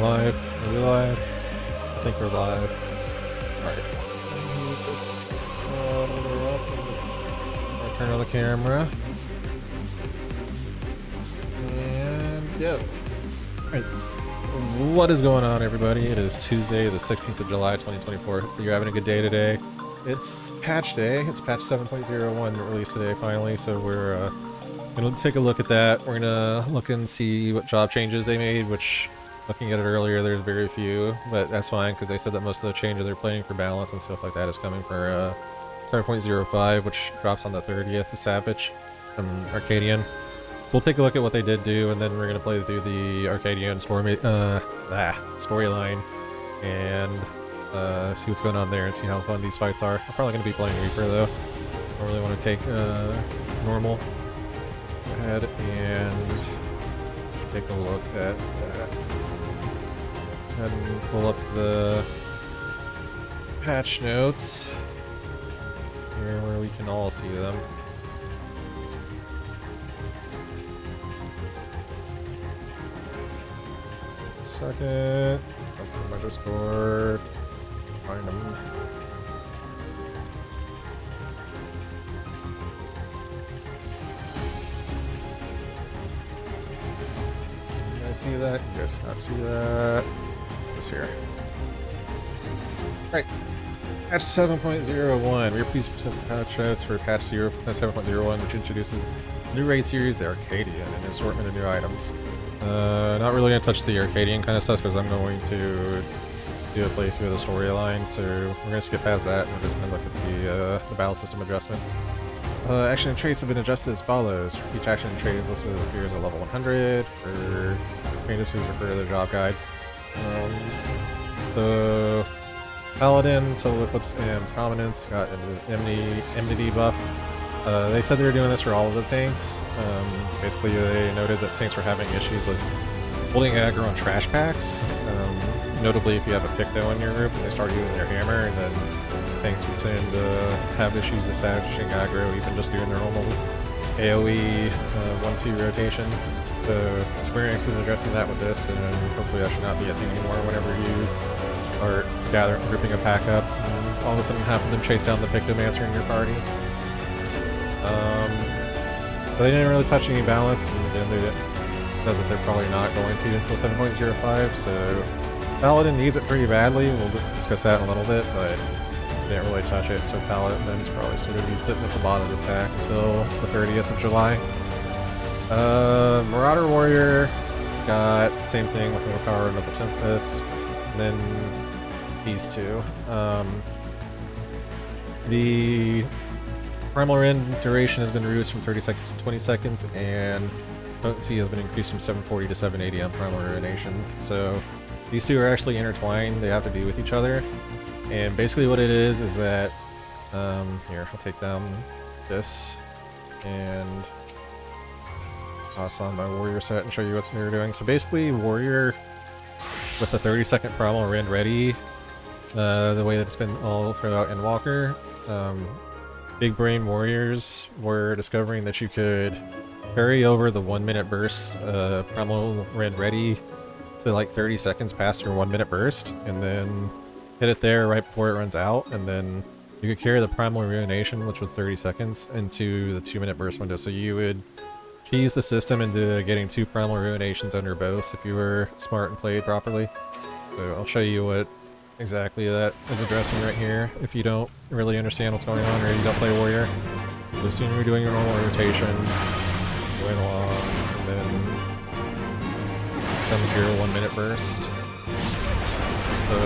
live. Are we live? I think we're live. Alright. Move this a little up. I'll turn on the camera. And go. Alright. What is going on, everybody? It is Tuesday, the 16th of July, 2024. Hopefully you're having a good day today. It's patch day. It's patch 7.01 released today, finally, so we're gonna take a look at that. We're gonna look and see what job changes they made, which, looking at it earlier, there's very few, but that's fine, because they said that most of the changes they're planning for balance and stuff like that is coming for 7.05, which drops on the 30th of Savage from Arcadion. We'll take a look at what they did do, and then we're gonna play through the Arcadion storyline, and see what's going on there and see how fun these fights are. I'm probably gonna be playing Reaper though. I don't really want to take normal. Go ahead and take a look at that. Go ahead and pull up the patch notes here where we can all see them. Second, open my Discord, find them. Can you guys see that? You guys cannot see that. This here. Right. Patch 7.01. We're pleased to present the patch notes for patch 7.01, which introduces a new raid series, the Arcadion, and an assortment of new items. Not really gonna touch the Arcadion kind of stuff because I'm going to do a playthrough of the storyline, so we're gonna skip past that and we're just gonna look at the battle system adjustments. Action and traits have been adjusted as follows. Each action and trait is listed as appears at level 100. For changes, please refer to the job guide. The Paladin, Total Eclipse, and Prominence got an enmity buff. They said they were doing this for all of the tanks. Basically, they noted that tanks were having issues with holding aggro on trash packs. Notably, if you have a Picto in your group and they start using their hammer, and then tanks would tend to have issues establishing aggro, even just doing their normal AoE 1-2 rotation. So Square Enix is addressing that with this, and hopefully that should not be a thing anymore whenever you are grouping a pack up. And all of a sudden, half of them chase down the Pictomancer in your party. But they didn't really touch any balance, and again, they said that they're probably not going to until 7.05, so Paladin needs it pretty badly. We'll discuss that in a little bit, but they didn't really touch it, so Paladin's probably still going to be sitting at the bottom of the pack until the 30th of July. Marauder Warrior got the same thing with Overpower and Mythal Tempest, and then these two. The Primal Rend duration has been reduced from 30 seconds to 20 seconds, and potency has been increased from 740 to 780 on Primal Ruination. So these two are actually intertwined, they have to do with each other. And basically what it is that, here, I'll take down this and toss on my Warrior set and show you what they were doing. So basically, Warrior with the 30-second Primal Rend ready, the way that it's been all throughout Endwalker, Big Brain Warriors were discovering that you could carry over the 1-minute burst Primal Rend ready to like 30 seconds past your 1-minute burst, and then hit it there right before it runs out, and then you could carry the Primal Ruination, which was 30 seconds, into the 2-minute burst window. So you would cheese the system into getting 2 Primal Ruinations under both if you were smart and played properly. So I'll show you what exactly that is addressing right here if you don't really understand what's going on or you don't play Warrior. So as soon as you're doing your normal rotation, going along, and then come to your 1-minute burst. So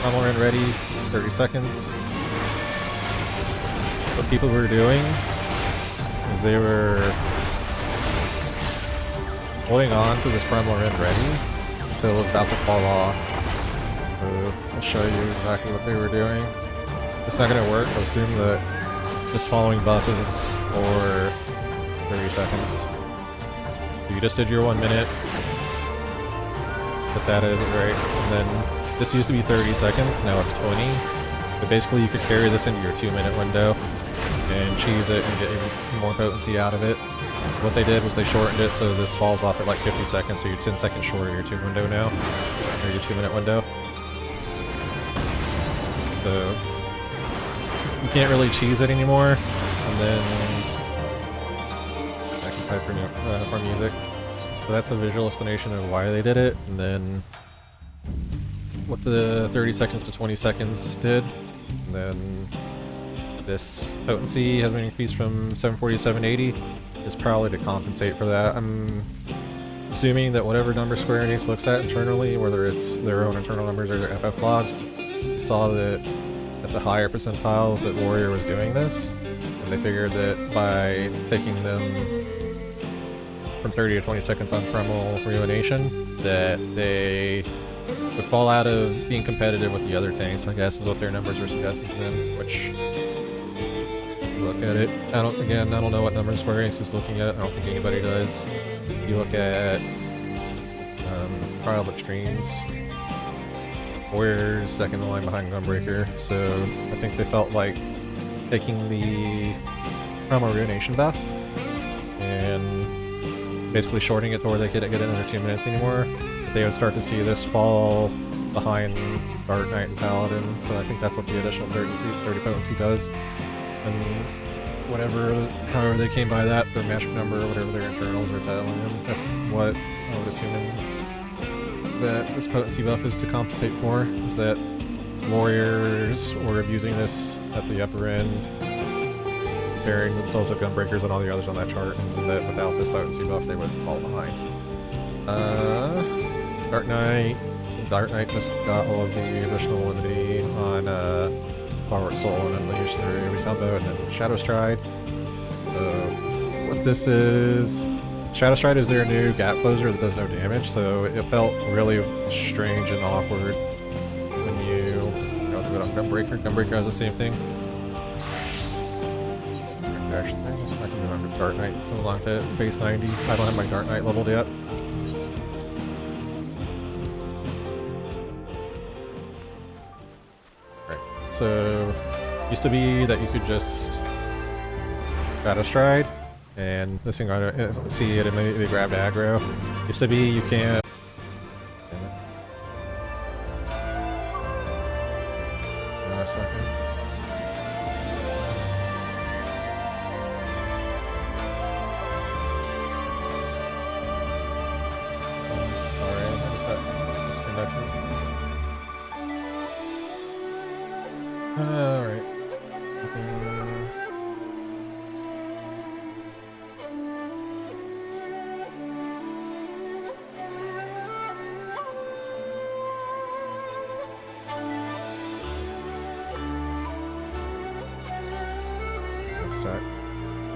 Primal Rend ready, 30 seconds. What people were doing is they were holding on to this Primal Rend ready until it was about to fall off. So I'll show you exactly what they were doing. It's not going to work. I'll assume that this following buff is for 30 seconds. You just did your 1 minute, but that isn't right. And then this used to be 30 seconds, now it's 20. But basically you could carry this into your 2-minute window. and cheese it and get even more potency out of it. What they did was they shortened it so this falls off at like 50 seconds, so you're 10 seconds short of your 2 window now, or your 2-minute window. So you can't really cheese it anymore, and then I can type for music. So that's a visual explanation of why they did it, and then what the 30 seconds to 20 seconds did. And then this potency has been increased from 740 to 780. Is probably to compensate for that. I'm assuming that whatever number Square Enix looks at internally, whether it's their own internal numbers or their FF logs, saw that at the higher percentiles that Warrior was doing this, and they figured that by taking them from 30 to 20 seconds on Primal Ruination, that they would fall out of being competitive with the other tanks, I guess is what their numbers were suggesting to them, which, look at it, I don't know what numbers Square Enix is looking at. I don't think anybody does. If you look at Trial of Extremes, Warrior's second in line behind Gunbreaker, so I think they felt like taking the Primal Ruination buff and basically shorting it to where they could get another 2 minutes anymore, they would start to see this fall behind Dark Knight and Paladin, so I think that's what the additional 30 potency does. And however they came by that, the magic number or whatever their internals are telling them, that's what I would assume that this potency buff is to compensate for, is that Warriors were abusing this at the upper end, comparing themselves to Gunbreakers and all the others on that chart, and that without this potency buff they would fall behind. Dark Knight, so Dark Knight just got all of the additional immunity on Power Soul and Unleash their AoE combo, and then Shadow Stride. So what this is, Shadow Stride is their new gap closer that does no damage, so it felt really strange and awkward when you do it on Gunbreaker. Gunbreaker has the same thing. Actually, I can remember Dark Knight, so long as at base 90. I don't have my Dark Knight leveled yet. So, used to be that you could just Shadow Stride, and this thing, see it immediately grabbed aggro. Used to be you can't